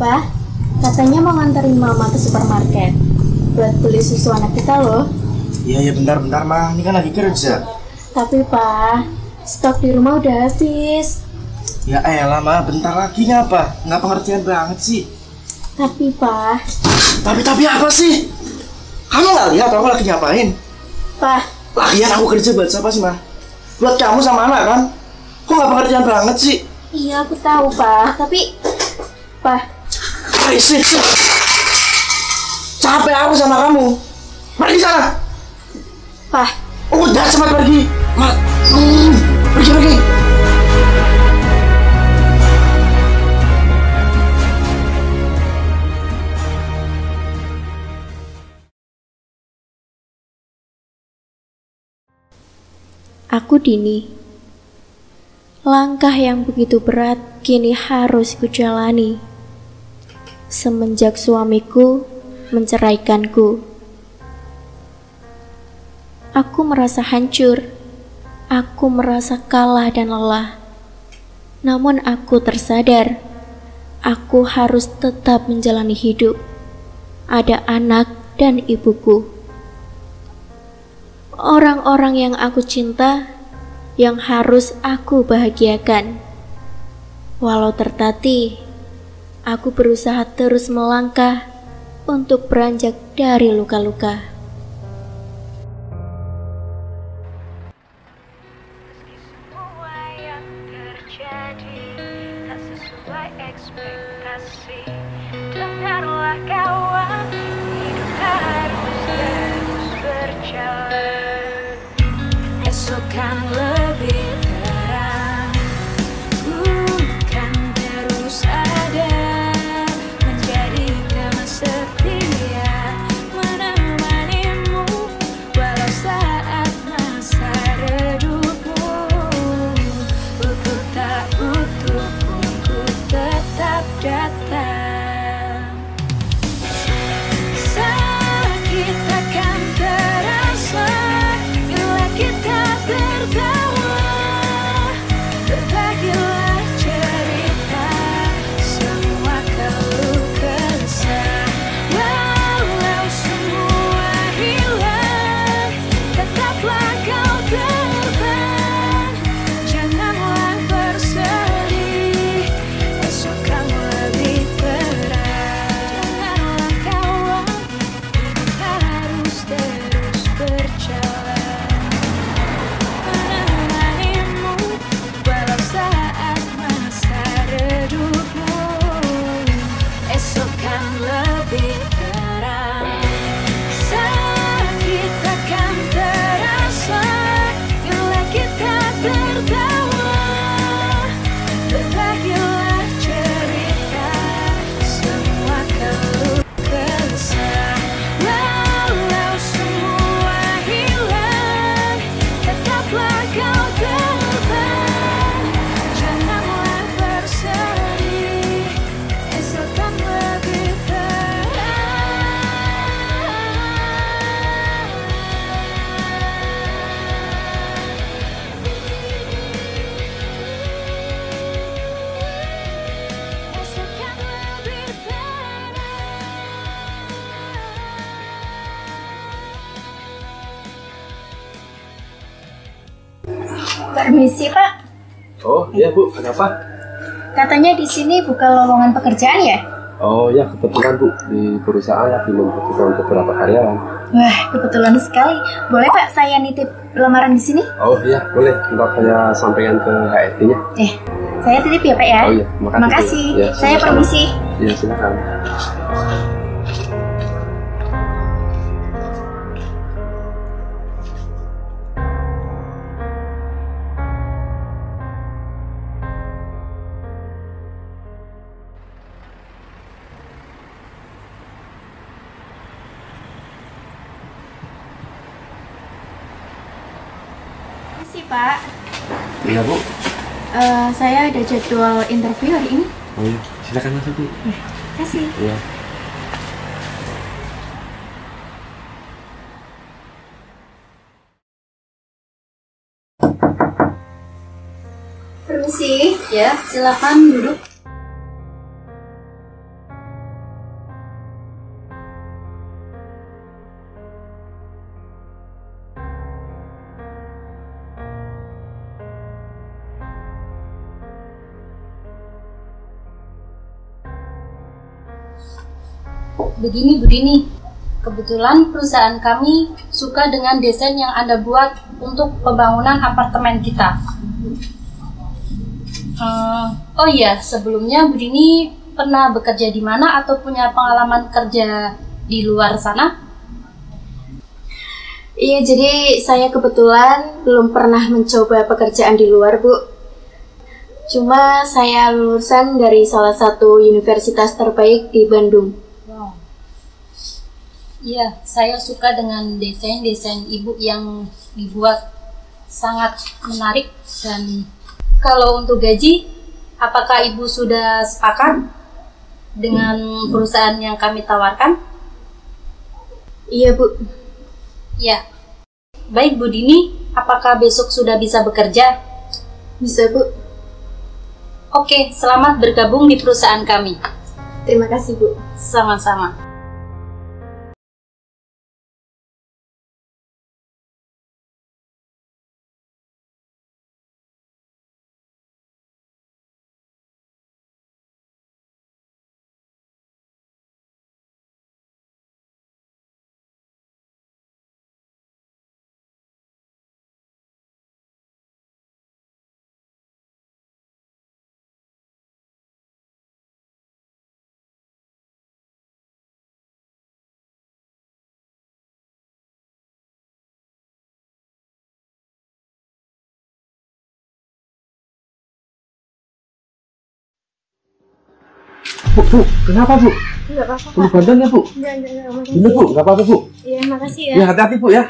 Pak, katanya mau nganterin mama ke supermarket buat beli susu anak kita loh. Iya bentar mah, ini kan lagi kerja. Tapi Pak, stok di rumah udah habis. Ya elah mah, bentar lagi ngapa? Nggak pengertian banget sih. Tapi Pak. Tapi apa sih? Kamu nggak lihat aku lagi ngapain? Pak. Lagian aku kerja buat siapa sih mah? Buat kamu sama anak kan? Kok nggak pengertian banget sih? Iya aku tahu Pak, tapi Pak. Sih. Capek aku sama kamu. Pergi sana. Pak. Udah cepat pergi. Pergi. Aku Dini. Langkah yang begitu berat kini harus kujalani. Semenjak suamiku menceraikanku. Aku merasa hancur. Aku merasa kalah dan lelah. Namun aku tersadar, aku harus tetap menjalani hidup. Ada anak dan ibuku. Orang-orang yang aku cinta, yang harus aku bahagiakan. Walau tertatih, aku berusaha terus melangkah untuk beranjak dari luka-luka. Semua yang terjadi tak sesuai ekspektasi. Dengarlah kawan, hidup harus terus berjalan. Esok kan lebih terang, kan terus ada, menjadi teman setia, menemanimu walau saat masa redupmu. Utuh tak utuh pun ku tetap datang. Sakit akan terasa bila kita tertawa, berbagilah cerita semua keluh kesah. Walau semua hilang, tetaplah kau terbang. Janganlah bersedih, esok kan lebih terang. Janganlah kawan, hidup harus terus berjalan, menemanimu walau saat masa redupmu. Esok kan lebih terang. Sakit akan terasa bila kita tertawa, berbagilah cerita semua keluh kesah. Walau semua hilang, tetaplah kau terbang. Janganlah bersedih, esok kan lebih terang. Esok kan lebih terang. Permisi Pak, Oh iya Bu, ada apa? katanya di sini buka lowongan pekerjaan ya? Oh ya kebetulan Bu, di perusahaan lagi membutuhkan beberapa karyawan. Wah, kebetulan sekali. Boleh Pak saya nitip lamaran di sini? Oh iya boleh, ntar saya sampaikan ke HRD-nya. Saya titip ya Pak ya? Oh iya, makasih. Makasih. Bu. Ya, Saya sama-sama. permisi. Iya silakan. Permisi Pak. Iya Bu. Saya ada jadwal interview hari ini. Oh iya, silakan masuk Bu. Terima kasih. Iya. Permisi. Ya, silakan duduk. Begini Bu Dini, kebetulan perusahaan kami suka dengan desain yang Anda buat untuk pembangunan apartemen kita. Oh iya, sebelumnya Bu Dini pernah bekerja di mana atau punya pengalaman kerja di luar sana? Iya, jadi saya kebetulan belum pernah mencoba pekerjaan di luar, Bu. Cuma saya lulusan dari salah satu universitas terbaik di Bandung. Wow. Iya, saya suka dengan desain-desain Ibu yang dibuat, sangat menarik. Dan kalau untuk gaji, apakah Ibu sudah sepakat dengan perusahaan yang kami tawarkan? Iya, Bu. Ya. Baik Bu Dini, apakah besok sudah bisa bekerja? Bisa, Bu. Oke, selamat bergabung di perusahaan kami. Terima kasih, Bu. Sama-sama. Bu, kenapa Bu? Enggak apa-apa, Perlu bantuan ya Bu? Enggak, makasih. Bener Bu, nggak apa-apa Bu. Iya, makasih ya. Ya hati-hati Bu ya.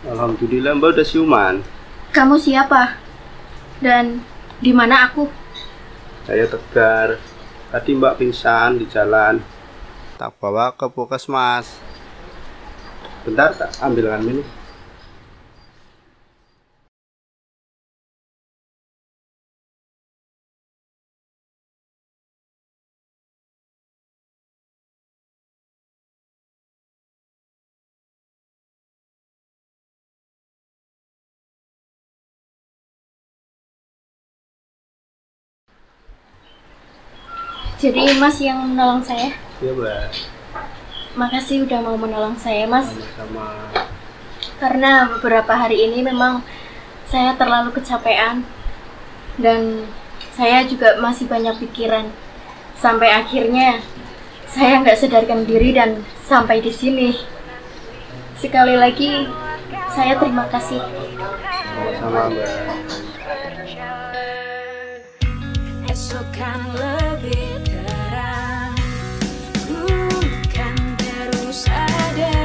Alhamdulillah Mbak udah siuman. Kamu siapa? Dan di mana aku? Saya Tegar. Tadi Mbak pingsan di jalan. Tak bawa ke puskesmas. Bentar tak ambilkan minum. Jadi Mas yang menolong saya? Iya Mbak. Makasih udah mau menolong saya, Mas. Sama-sama. Karena beberapa hari ini memang saya terlalu kecapean. Dan saya juga masih banyak pikiran. Sampai akhirnya saya nggak sadarkan diri dan sampai di sini. Sekali lagi, saya terima kasih. Sama-sama Mbak. Esok kan lebih terang, ku kan terus ada,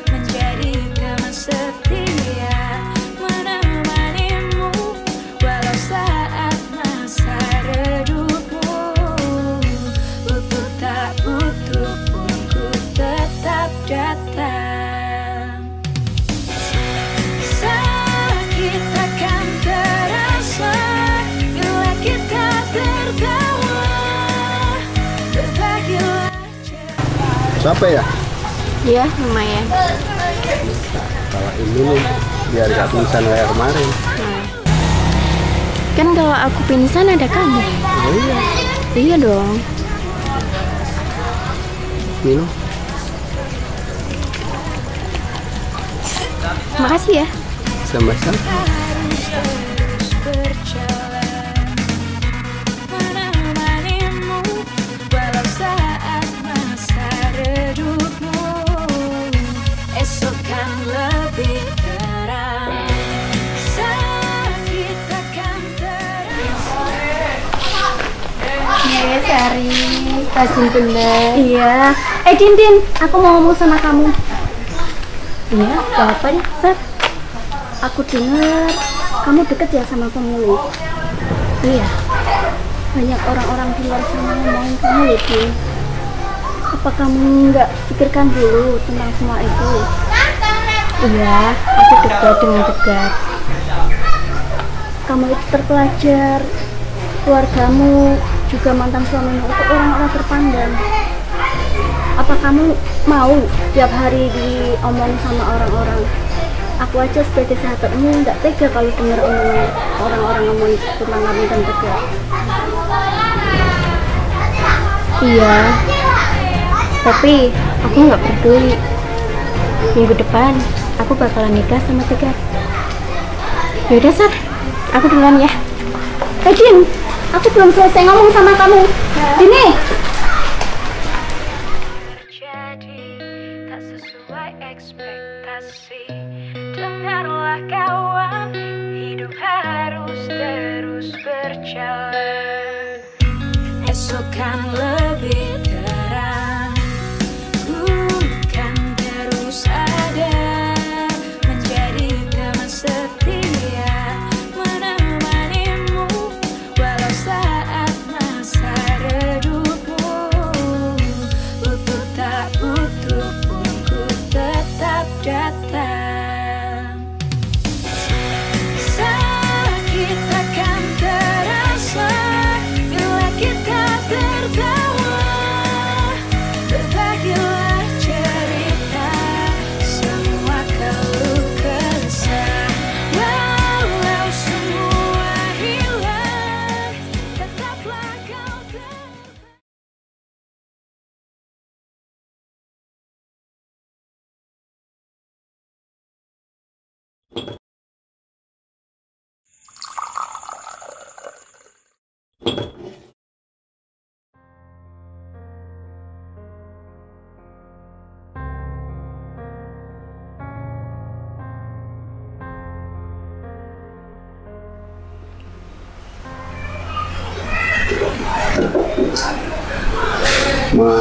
menjadi teman setia, menemanimu walau saat masa redupmu. Butuh tak butuh pun ku tetap datang. Sakit akan terasa bila kita tertawa. Capek ya? Ya, lumayan. Kalau ini nih, biar gak pingsan kayak kemarin. Kan kalau aku pingsan ada kamu. Oh iya. Iya dong. Minum. Makasih ya. Sama-sama. Harus terus berjalan menemanimu walau saat masa redupmu esok kan lebih terang saat kita kan terasa. Iya, Sari. Rajin bener. Iya. Din, aku mau ngomong sama kamu. Iya, apa nih, Sar? Aku dengar kamu deket ya sama pemulung. Iya. Banyak orang-orang di luar sana ngomongin kamu ya, Din. Apa kamu nggak pikirkan dulu tentang semua itu? Iya, aku dekat dengan dekat. Kamu itu terpelajar, keluargamu juga mantan suamimu itu orang-orang terpandang. Apa kamu mau tiap hari diomongin sama orang-orang? Aku aja sebagai sahabatmu nggak tega kalau dengar omongan orang-orang ngomong tentang kamu dan Tegar. Iya. Tapi aku nggak peduli. Minggu depan aku bakalan nikah sama Tegar. Yaudah, Sar. Aku duluan ya. Din, aku belum selesai ngomong sama kamu. Dini. Terjadi tak sesuai ekspektasi. Dengarlah kawan, hidup harus terus berjalan. Esok kan lebih terang. Ku kan terus ada menjadi teman setia menemanimu walau saat masa redupmu butuh tak butuh pun ku tetap datang. Sakit akan terasa bila kita tertawa. Berbagilah cerita semua keluh kesah. Walau semua hilang, tetaplah kau Ma,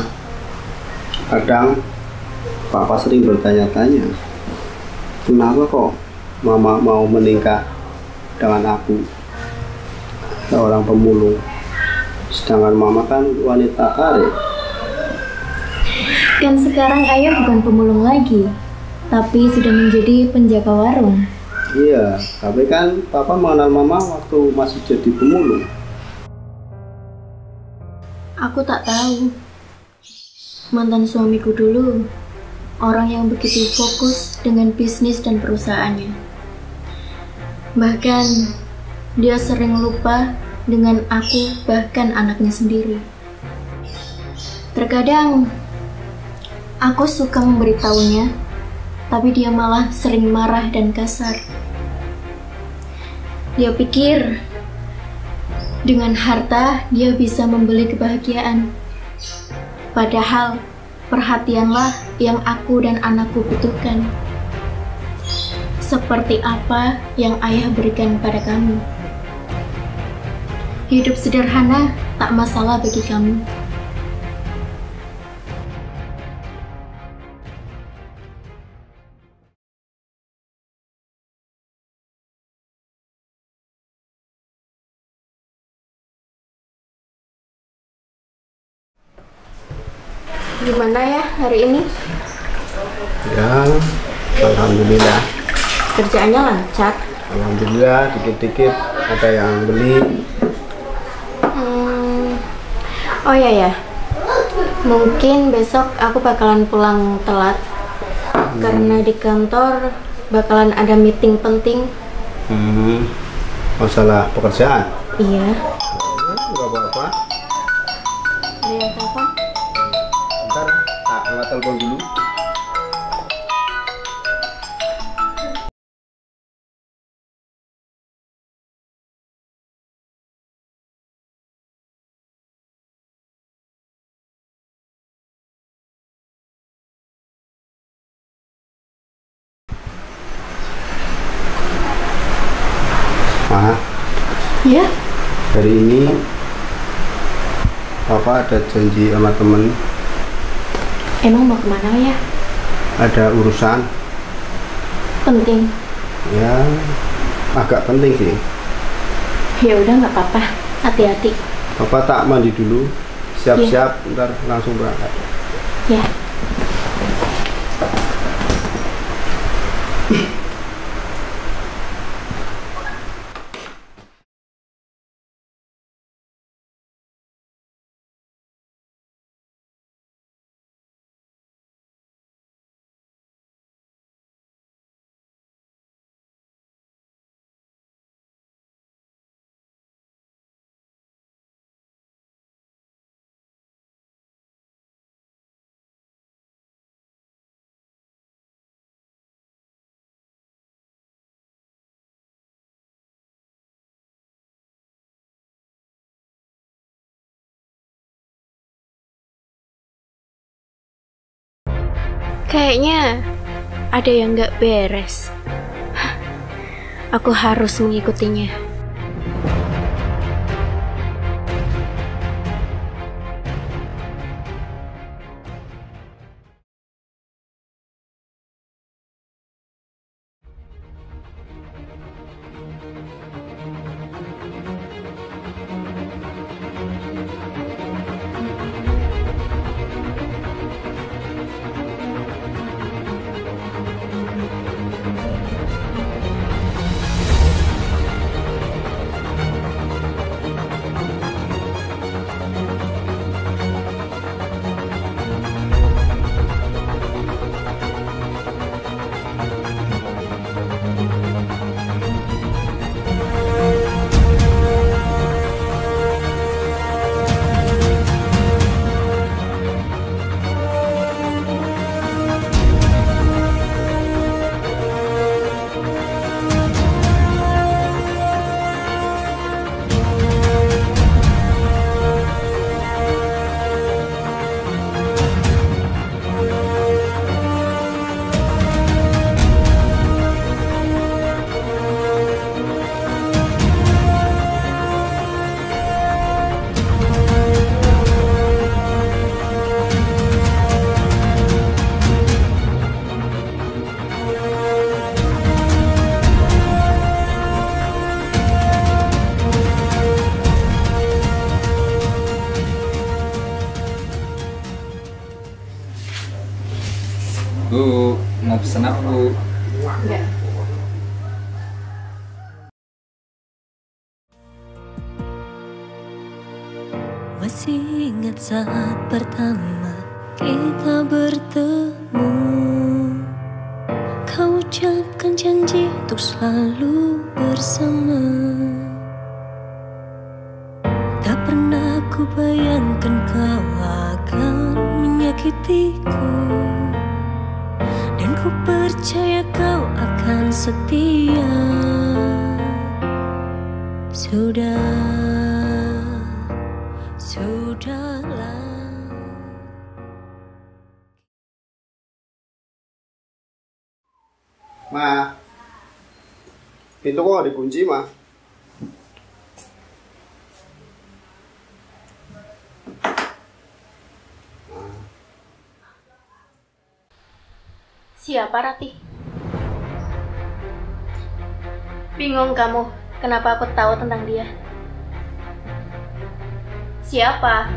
kadang Papa sering bertanya-tanya, kenapa kok Mama mau menikah dengan aku, seorang pemulung, sedangkan Mama kan wanita karir. Kan sekarang ayah bukan pemulung lagi, tapi sudah menjadi penjaga warung. Iya, tapi kan Papa mengenal Mama waktu masih jadi pemulung. Aku tak tahu. Mantan suamiku dulu, orang yang begitu fokus dengan bisnis dan perusahaannya. Bahkan, dia sering lupa dengan aku, bahkan anaknya sendiri. Terkadang, aku suka memberitahunya, tapi dia malah sering marah dan kasar. Dia pikir, dengan harta dia bisa membeli kebahagiaan. Padahal, perhatianlah yang aku dan anakku butuhkan. Seperti apa yang ayah berikan pada kamu. Hidup sederhana tak masalah bagi kamu. Gimana ya hari ini? Ya, alhamdulillah. Kerjaannya lancar? Alhamdulillah, dikit-dikit ada yang beli. Oh iya ya, Mungkin besok aku bakalan pulang telat karena di kantor bakalan ada meeting penting. Masalah pekerjaan? Iya. Enggak apa-apa. Ada yang telepon? Bentar, tak angkat telepon dulu. Ma, Iya. hari ini Papa ada janji sama temen, Emang mau kemana ya? ada urusan, Penting. ya agak penting sih. Ya udah nggak apa-apa. Hati-hati. Papa tak mandi dulu, siap-siap, ntar langsung berangkat. Ya. Kayaknya ada yang nggak beres. Aku harus mengikutinya. Bu, mau pesen apa, Bu? Enggak. Masih ingat saat pertama kita bertemu. Kau ucapkan janji untuk selalu bersama. Tak pernah ku bayangkan kau akan menyakitiku. Dan ku percaya kau akan setia. Sudahlah. Ma, pintu kok nggak dikunci, Ma? Siapa Ratih? Bingung kamu, kenapa aku tahu tentang dia? Siapa?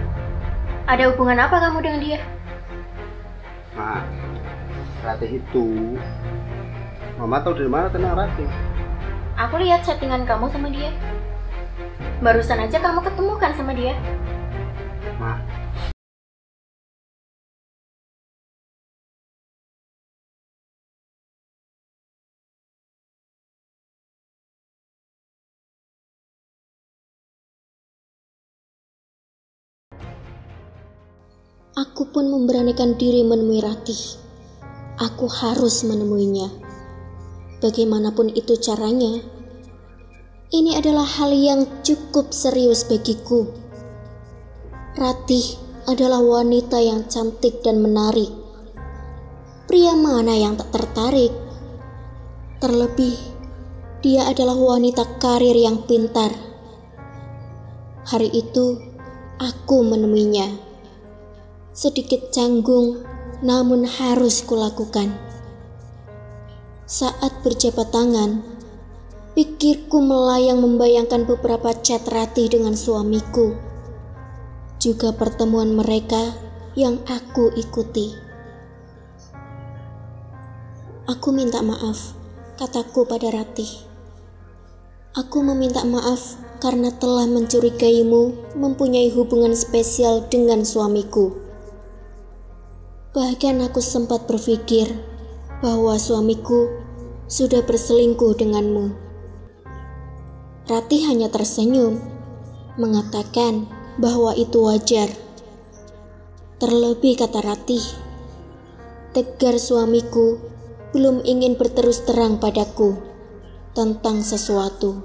Ada hubungan apa kamu dengan dia? Ma, Ratih itu, Mama tahu dari mana tentang Ratih? Aku lihat chattingan kamu sama dia. Barusan aja kamu ketemu kan sama dia. Ma, aku pun memberanikan diri menemui Ratih. Aku harus menemuinya. Bagaimanapun itu caranya, ini adalah hal yang cukup serius bagiku. Ratih adalah wanita yang cantik dan menarik. Pria mana yang tak tertarik? Terlebih, dia adalah wanita karir yang pintar. Hari itu, aku menemuinya. Sedikit canggung, namun harus kulakukan. Saat berjabat tangan, pikirku melayang membayangkan beberapa chat Ratih dengan suamiku, juga pertemuan mereka yang aku ikuti. Aku minta maaf, kataku pada Ratih. Aku meminta maaf karena telah mencurigaimu mempunyai hubungan spesial dengan suamiku. Bahkan aku sempat berpikir bahwa suamiku sudah berselingkuh denganmu. Ratih hanya tersenyum, mengatakan bahwa itu wajar. Terlebih, kata Ratih, Tegar suamiku belum ingin berterus terang padaku tentang sesuatu.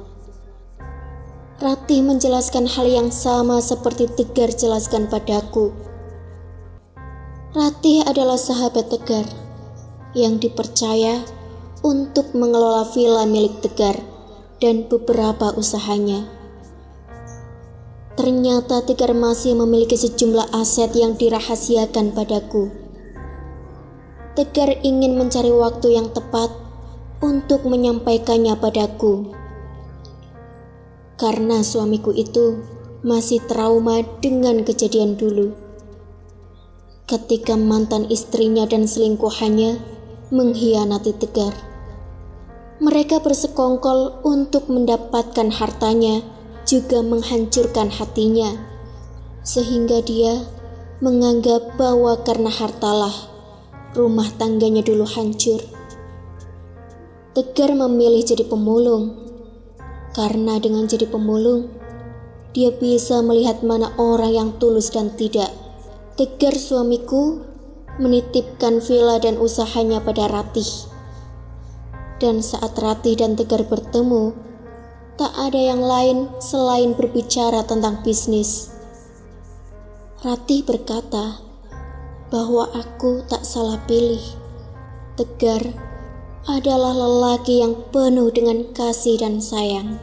Ratih menjelaskan hal yang sama seperti Tegar jelaskan padaku. Ratih adalah sahabat Tegar yang dipercaya untuk mengelola villa milik Tegar dan beberapa usahanya. Ternyata Tegar masih memiliki sejumlah aset yang dirahasiakan padaku. Tegar ingin mencari waktu yang tepat untuk menyampaikannya padaku. Karena suamiku itu masih trauma dengan kejadian dulu, ketika mantan istrinya dan selingkuhannya mengkhianati Tegar. Mereka bersekongkol untuk mendapatkan hartanya, juga menghancurkan hatinya, sehingga dia menganggap bahwa karena hartalah rumah tangganya dulu hancur. Tegar memilih jadi pemulung, karena dengan jadi pemulung, dia bisa melihat mana orang yang tulus dan tidak. Tegar suamiku menitipkan villa dan usahanya pada Ratih. Dan saat Ratih dan Tegar bertemu, tak ada yang lain selain berbicara tentang bisnis. Ratih berkata bahwa aku tak salah pilih. Tegar adalah lelaki yang penuh dengan kasih dan sayang.